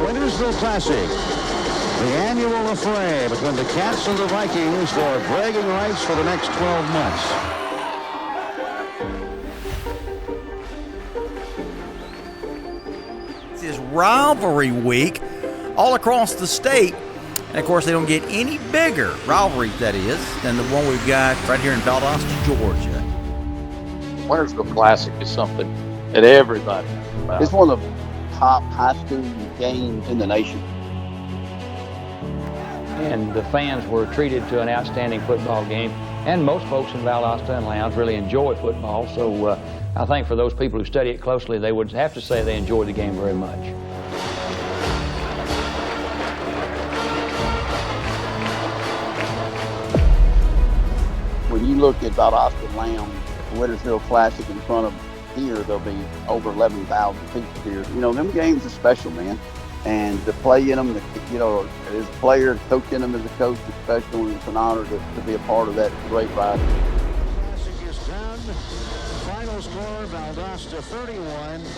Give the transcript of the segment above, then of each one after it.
Winnersville Classic, the annual affray between the Cats and the Vikings for bragging rights for the next 12 months. This is rivalry week all across the state. And of course, they don't get any bigger rivalries, that is, than the one we've got right here in Valdosta, Georgia. Winnersville Classic is something that everybody knows about. It's one of the top high school games in the nation. And the fans were treated to an outstanding football game. And most folks in Valdosta and Lowndes really enjoy football. So I think for those people who study it closely, they would have to say they enjoy the game very much. When you look at Valdosta and Lowndes, the Winnersville Classic in front of here, there'll be over 11,000 people here. You know, them games are special, man. And to play in them, you know, as a player, coaching them as a coach is special, and it's an honor to be a part of that great ride. Classic is done. Final score, Valdosta 31, the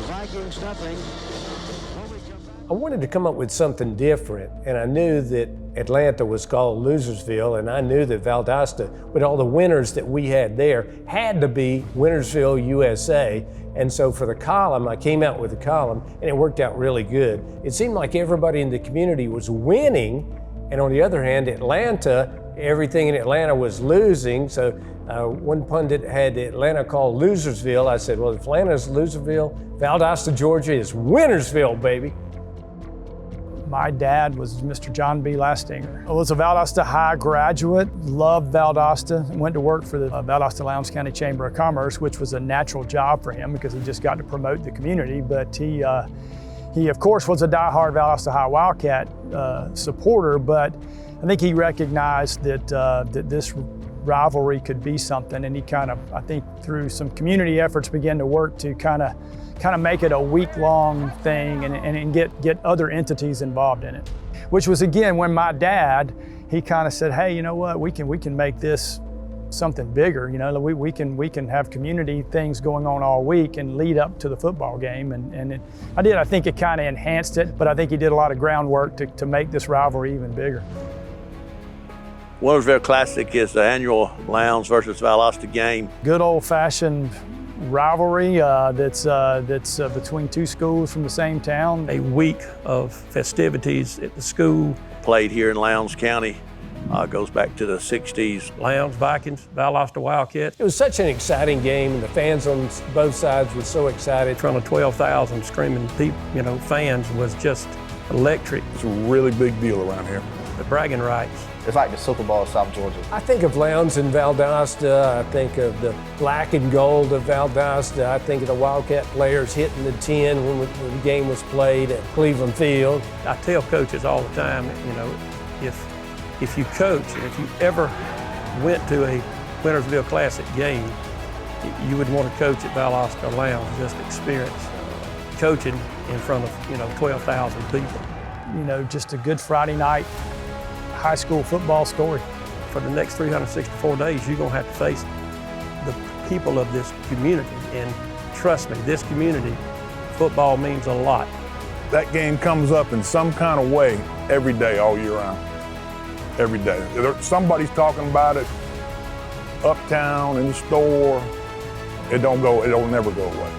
Vikings nothing. I wanted to come up with something different, and I knew that Atlanta was called Losersville, and I knew that Valdosta, with all the winners that we had there, had to be Winnersville, USA. And so for the column, I came out with a column, and it worked out really good. It seemed like everybody in the community was winning, and on the other hand, Atlanta, everything in Atlanta was losing. So one pundit had Atlanta called Losersville. I said, well, if Atlanta's Losersville, Valdosta, Georgia is Winnersville, baby. My dad was Mr. John B. Lastinger. I was a Valdosta High graduate, loved Valdosta, went to work for the Valdosta Lowndes County Chamber of Commerce, which was a natural job for him because he just got to promote the community. But he of course, was a diehard Valdosta High Wildcat supporter, but I think he recognized that, that this rivalry could be something, and he kind of, I think, through some community efforts, began to work to kind of make it a week-long thing and get other entities involved in it. Which was, again, when my dad, he kind of said, hey, you know what, we can make this something bigger. You know, we can have community things going on all week and lead up to the football game. And I think it kind of enhanced it, but I think he did a lot of groundwork to make this rivalry even bigger. Winnersville Classic is the annual Lowndes versus Valdosta game. Good old-fashioned rivalry that's between two schools from the same town. A week of festivities at the school. Played here in Lowndes County, goes back to the 60s. Lowndes Vikings, Valdosta Wildcats. It was such an exciting game, and the fans on both sides were so excited. In front of 12,000 screaming people, you know, fans was just electric. It's a really big deal around here. The bragging rights. It's like the Super Bowl of South Georgia. I think of Lowndes and Valdosta. I think of the black and gold of Valdosta. I think of the Wildcat players hitting the 10 when the game was played at Cleveland Field. I tell coaches all the time, you know, if you coach, and if you ever went to a Winnersville Classic game, you would want to coach at Valdosta or Lowndes, just experience coaching in front of, you know, 12,000 people. You know, just a good Friday night high school football story. For the next 364 days, you're going to have to face the people of this community. And trust me, this community, football means a lot. That game comes up in some kind of way every day, all year round. Every day. Somebody's talking about it uptown, in the store. It'll never go away.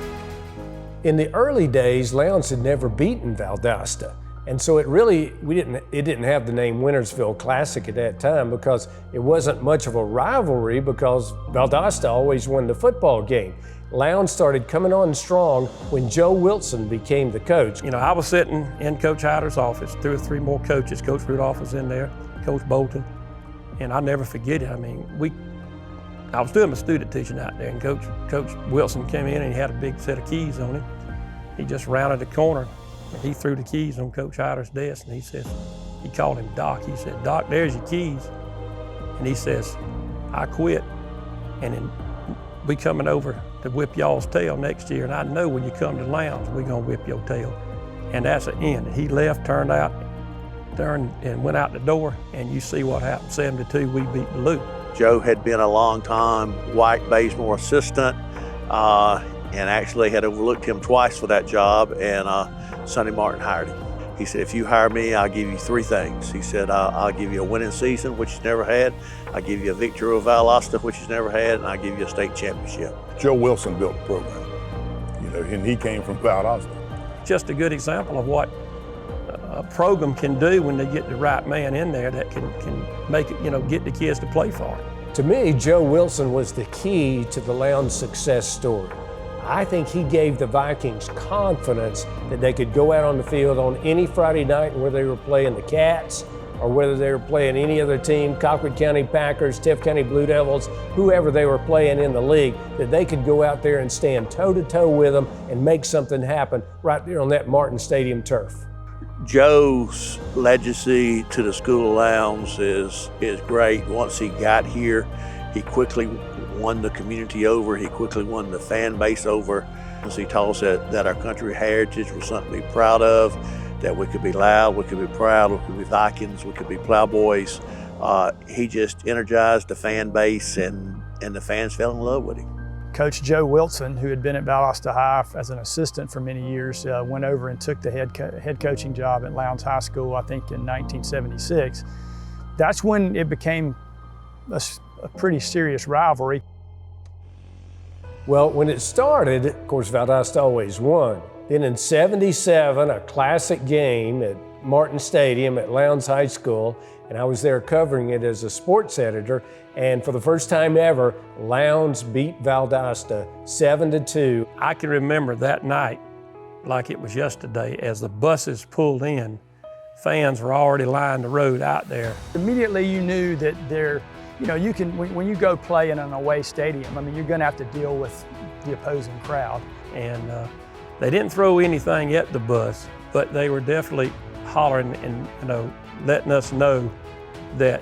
In the early days, Lowndes had never beaten Valdosta. And so it didn't have the name Winnersville Classic at that time because it wasn't much of a rivalry because Valdosta always won the football game. Lowndes started coming on strong when Joe Wilson became the coach. You know, I was sitting in Coach Hyder's office, 2 or 3 more coaches. Coach Rudolph was in there, Coach Bolton, and I'll never forget it. I mean, I was doing my student teaching out there, and Coach Wilson came in and he had a big set of keys on him. He just rounded the corner. And he threw the keys on Coach Hyder's desk, and he called him Doc. He said, Doc, there's your keys. And he says, I quit, and then we coming over to whip y'all's tail next year, and I know when you come to Lowndes, we're gonna whip your tail. And that's the end. And he left, turned and went out the door, and you see what happened. 7-2, we beat Duluth. Joe had been a long time White Bazemore assistant, and actually had overlooked him twice for that job. And Sonny Martin hired him. He said, if you hire me, I'll give you 3 things. He said, I'll give you a winning season, which he's never had. I'll give you a victory over Valdosta, which he's never had, and I'll give you a state championship. Joe Wilson built the program, and he came from Valdosta. Just a good example of what a program can do when they get the right man in there that can make it, get the kids to play for it. To me, Joe Wilson was the key to the Lowndes success story. I think he gave the Vikings confidence that they could go out on the field on any Friday night, whether they were playing the Cats or whether they were playing any other team, Colquitt County Packers, Tift County Blue Devils, whoever they were playing in the league, that they could go out there and stand toe-to-toe with them and make something happen right there on that Martin Stadium turf. Joe's legacy to the School of Lowndes is great. Once he got here, he quickly won the community over. He quickly won the fan base over. He taught us that our country heritage was something to be proud of, that we could be loud, we could be proud, we could be Vikings, we could be Plowboys. He just energized the fan base, and the fans fell in love with him. Coach Joe Wilson, who had been at Valdosta High as an assistant for many years, went over and took the head coaching job at Lowndes High School, I think in 1976. That's when it became a pretty serious rivalry. Well, when it started, of course, Valdosta always won. Then in '77, a classic game at Martin Stadium at Lowndes High School, and I was there covering it as a sports editor, and for the first time ever, Lowndes beat Valdosta 7-2. I can remember that night like it was yesterday. As the buses pulled in, fans were already lining the road out there. Immediately you knew that you can, when you go play in an away stadium, I mean, you're gonna have to deal with the opposing crowd. And they didn't throw anything at the bus, but they were definitely hollering and letting us know that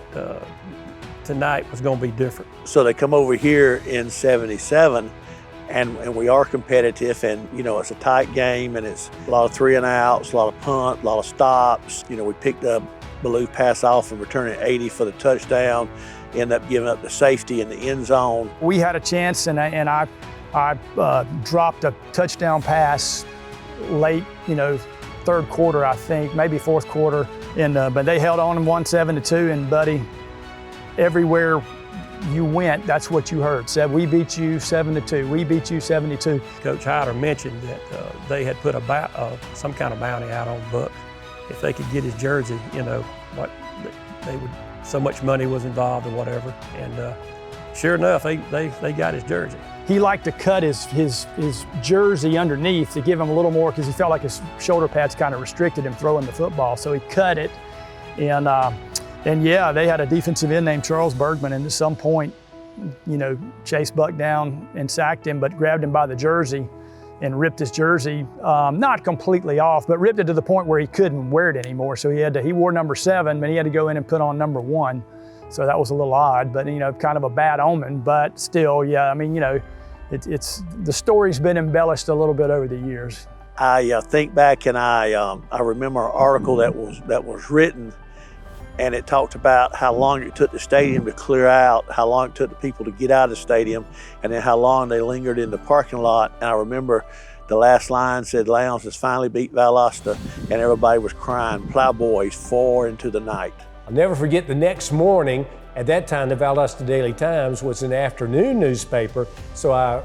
tonight was gonna be different. So they come over here in '77, and we are competitive, and it's a tight game, and it's a lot of 3 and outs, a lot of punt, a lot of stops. We picked up Ballou pass off and returning 80 for the touchdown, end up giving up the safety in the end zone. We had a chance, and I dropped a touchdown pass late, third quarter, I think, maybe fourth quarter, but they held on and won 7-2, and buddy, everywhere you went, that's what you heard. Said, we beat you 7-2, we beat you 7-2. Coach Hyder mentioned that they had put some kind of bounty out on Buck. If they could get his jersey, so much money was involved or whatever. And sure enough, they got his jersey. He liked to cut his jersey underneath to give him a little more, because he felt like his shoulder pads kind of restricted him throwing the football. So he cut it, and yeah, they had a defensive end named Charles Bergman, and at some point, chased Buck down and sacked him, but grabbed him by the jersey and ripped his jersey, not completely off, but ripped it to the point where he couldn't wear it anymore. So he wore number 7, but he had to go in and put on number 1. So that was a little odd, but kind of a bad omen. But still, yeah, I mean, it's the story's been embellished a little bit over the years. I think back, and I remember an article that was written, and it talked about how long it took the stadium to clear out, how long it took the people to get out of the stadium, and then how long they lingered in the parking lot. And I remember the last line said, Lowndes has finally beat Valdosta, and everybody was crying, Plowboys 4 into the night. I'll never forget the next morning. At that time, the Valdosta Daily Times was an afternoon newspaper, so I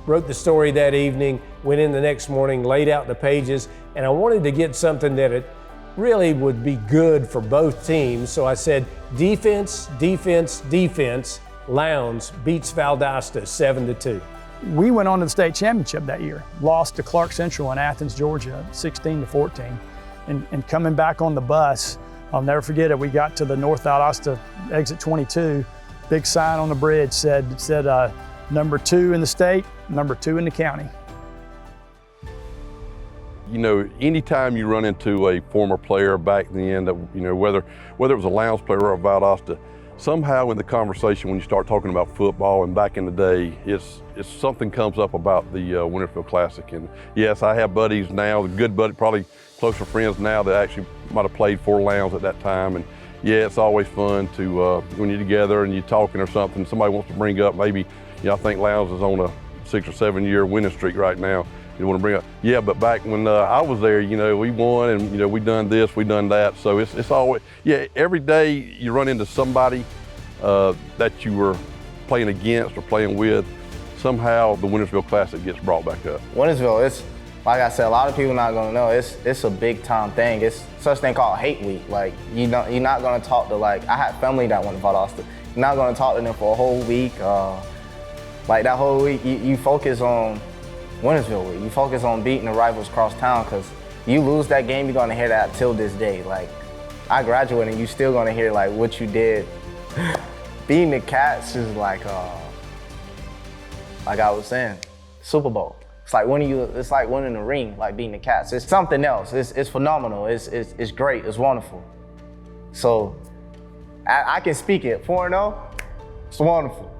wrote the story that evening, went in the next morning, laid out the pages, and I wanted to get something that it really would be good for both teams. So I said, defense, defense, defense, Lowndes beats Valdosta 7-2. We went on to the state championship that year, lost to Clark Central in Athens, Georgia, 16-14. And coming back on the bus, I'll never forget it, we got to the North Valdosta exit 22, big sign on the bridge said number 2 in the state, number 2 in the county. Anytime you run into a former player back then, that whether it was a Lowndes player or a Valdosta, somehow in the conversation when you start talking about football and back in the day, it's something comes up about the Winnersville Classic. And yes, I have buddies now, good buddy, probably closer friends now that actually might have played for Lowndes at that time. And yeah, it's always fun to when you're together and you're talking or something, somebody wants to bring up maybe, I think Lowndes is on a 6 or 7 year winning streak right now. You want to bring up, yeah, but back when I was there, you know, we won and, you know, we done this, we done that. So it's always, yeah, every day you run into somebody that you were playing against or playing with, somehow the Winnersville Classic gets brought back up. Winnersville, it's, like I said, a lot of people not gonna know, it's a big time thing. It's such thing called hate week. Like, you're not gonna talk to, like, I had family that went to Valdosta. You're not gonna talk to them for a whole week. Like that whole week, you focus on Winnersville week. You focus on beating the rivals across town, because you lose that game, you're gonna hear that till this day. Like, I graduated and you still gonna hear like what you did. Beating the Cats is like I was saying, Super Bowl. It's like winning the ring, like beating the Cats. It's something else. It's phenomenal. It's great. It's wonderful. So I can speak it. 4-0, it's wonderful.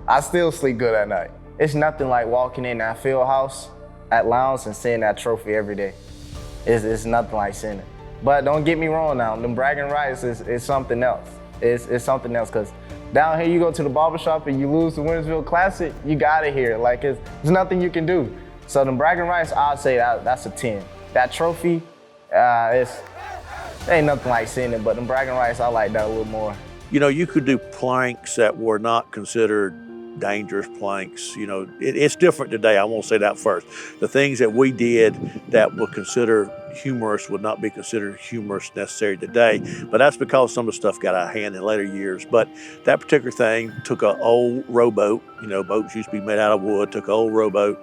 I still sleep good at night. It's nothing like walking in that field house at Lowndes and seeing that trophy every day. It's nothing like seeing it. But don't get me wrong now, them bragging rights is something else. It's something else, because down here you go to the barbershop and you lose the Winnersville Classic, you gotta hear it. Like, there's nothing you can do. So them bragging rights, I'd say that's a 10. That trophy, it ain't nothing like seeing it, but them bragging rights, I like that a little more. You know, you could do planks that were not considered dangerous planks. You know, it's different today. I won't say that first. The things that we did that were considered humorous would not be considered humorous necessarily today, but that's because some of the stuff got out of hand in later years. But that particular thing took an old rowboat, you know, boats used to be made out of wood, took an old rowboat,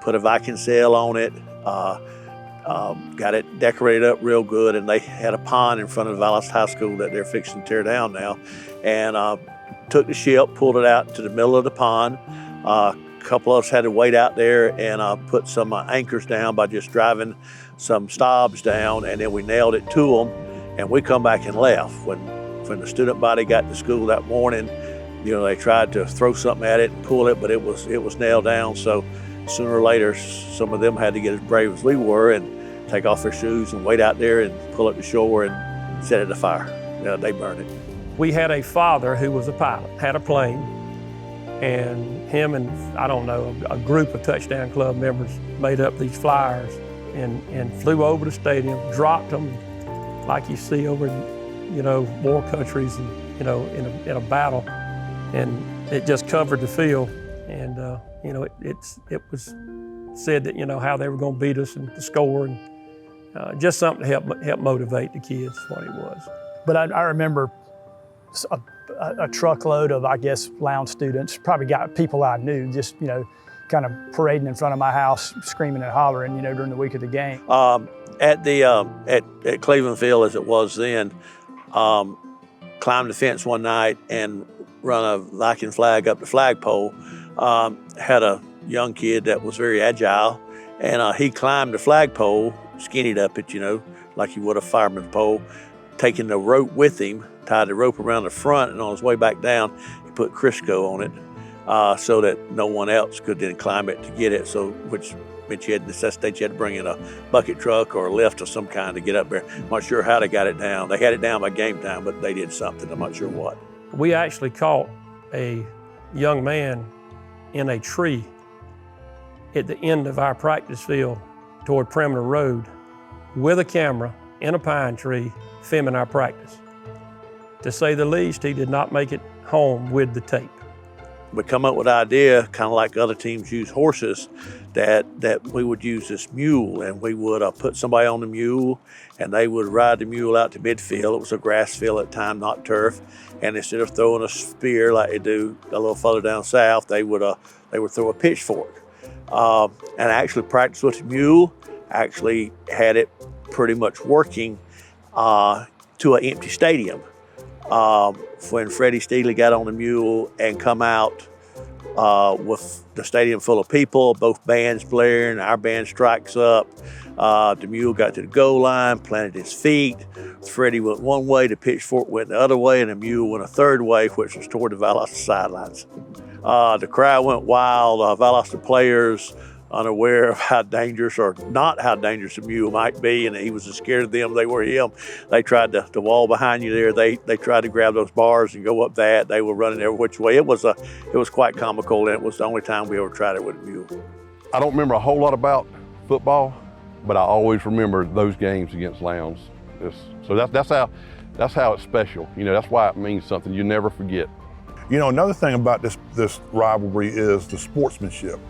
put a Viking sail on it, got it decorated up real good, and they had a pond in front of Valdosta High School that they're fixing to tear down now, and took the ship, pulled it out to the middle of the pond. A couple of us had to wait out there and put some anchors down by just driving some stobs down, and then we nailed it to them, and we come back and left. When the student body got to school that morning, you know, they tried to throw something at it and pull it, but it was nailed down. So sooner or later, some of them had to get as brave as we were and take off their shoes and wait out there and pull it to shore and set it afire. They burned it. We had a father who was a pilot, had a plane, and him and, I don't know, a group of Touchdown Club members made up these flyers and flew over the stadium, dropped them like you see over in, you know, war countries and, you know, in a battle, and it just covered the field. And, you know, it was said that, you know, how they were going to beat us and the score, and just something to help motivate the kids, what it was. But I remember a truckload of, I guess, Lowndes students, probably got people I knew, just, you know, kind of parading in front of my house, screaming and hollering, you know, during the week of the game. At Cleveland Field, as it was then, climbed the fence one night and run a Viking flag up the flagpole. Had a young kid that was very agile, and he climbed the flagpole, skinnied up it, you know, like you would a fireman's pole, taking the rope with him, tied the rope around the front, and on his way back down, he put Crisco on it so that no one else could then climb it to get it, so which meant you had to bring in a bucket truck or a lift of some kind to get up there. I'm not sure how they got it down. They had it down by game time, but they did something. I'm not sure what. We actually caught a young man in a tree at the end of our practice field toward Perimeter Road with a camera in a pine tree filming our practice. To say the least, he did not make it home with the tape. We come up with an idea, kind of like other teams use horses, that we would use this mule, and we would put somebody on the mule, and they would ride the mule out to midfield. It was a grass field at the time, not turf. And instead of throwing a spear like they do a little further down south, they would throw a pitchfork. And actually practiced with the mule. Actually had it pretty much working to an empty stadium. When Freddie Steedley got on the mule and come out with the stadium full of people, both bands blaring, our band strikes up. The mule got to the goal line, planted his feet. Freddie went one way, the pitchfork went the other way, and the mule went a third way, which was toward the Valdosta sidelines. The crowd went wild. Valdosta players, unaware of how dangerous or not how dangerous a mule might be, and he was as scared of them they were him. They tried to wall behind you there. They tried to grab those bars and go up that. They were running every which way. It was quite comical, and it was the only time we ever tried it with a mule. I don't remember a whole lot about football, but I always remember those games against Lowndes. So that's how it's special. You know, that's why it means something. You never forget. You know, another thing about this rivalry is the sportsmanship.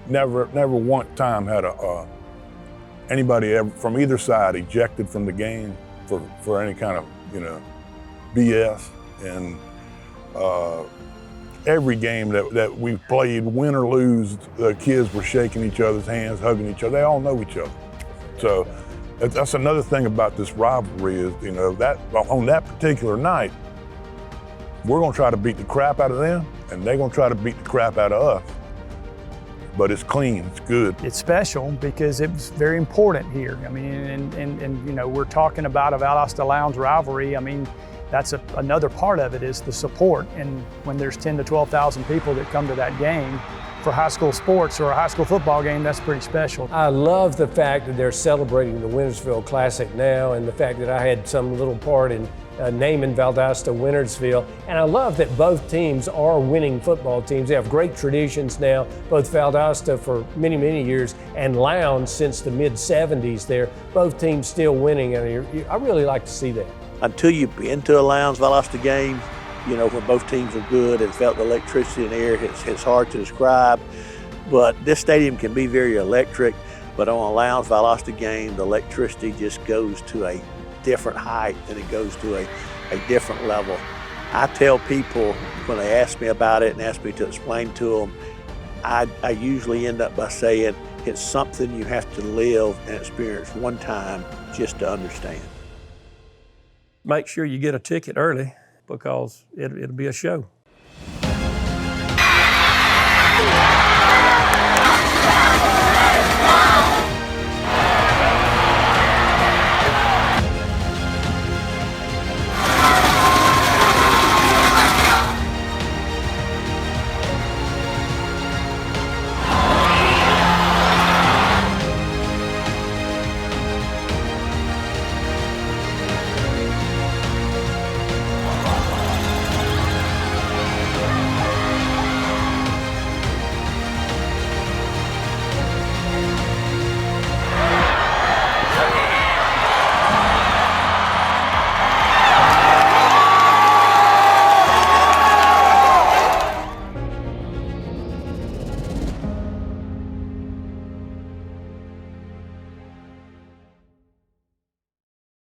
Never one time had anybody ever from either side ejected from the game for any kind of, you know, BS. And every game that we played, win or lose, the kids were shaking each other's hands, hugging each other. They all know each other. So that's another thing about this rivalry is, you know, that on that particular night, we're gonna try to beat the crap out of them, and they're gonna try to beat the crap out of us. But it's clean, it's good. It's special because it's very important here. I mean, and you know, we're talking about a Valdosta Lowndes rivalry. I mean, that's another part of it is the support. And when there's 10 to 12,000 people that come to that game for high school sports or a high school football game, that's pretty special. I love the fact that they're celebrating the Winnersville Classic now, and the fact that I had some little part in naming Valdosta Winnersville. And I love that both teams are winning football teams. They have great traditions now, both Valdosta for many, many years and Lowndes since the mid-'70s there. Both teams still winning, and I really like to see that. Until you've been to a Lowndes Valdosta game, you know, when both teams are good and felt the electricity in the air, it's hard to describe. But this stadium can be very electric, but on a Lowndes Valdosta game, the electricity just goes to a different height and it goes to a different level. I tell people when they ask me about it and ask me to explain to them, I usually end up by saying it's something you have to live and experience one time just to understand. Make sure you get a ticket early because it'll be a show.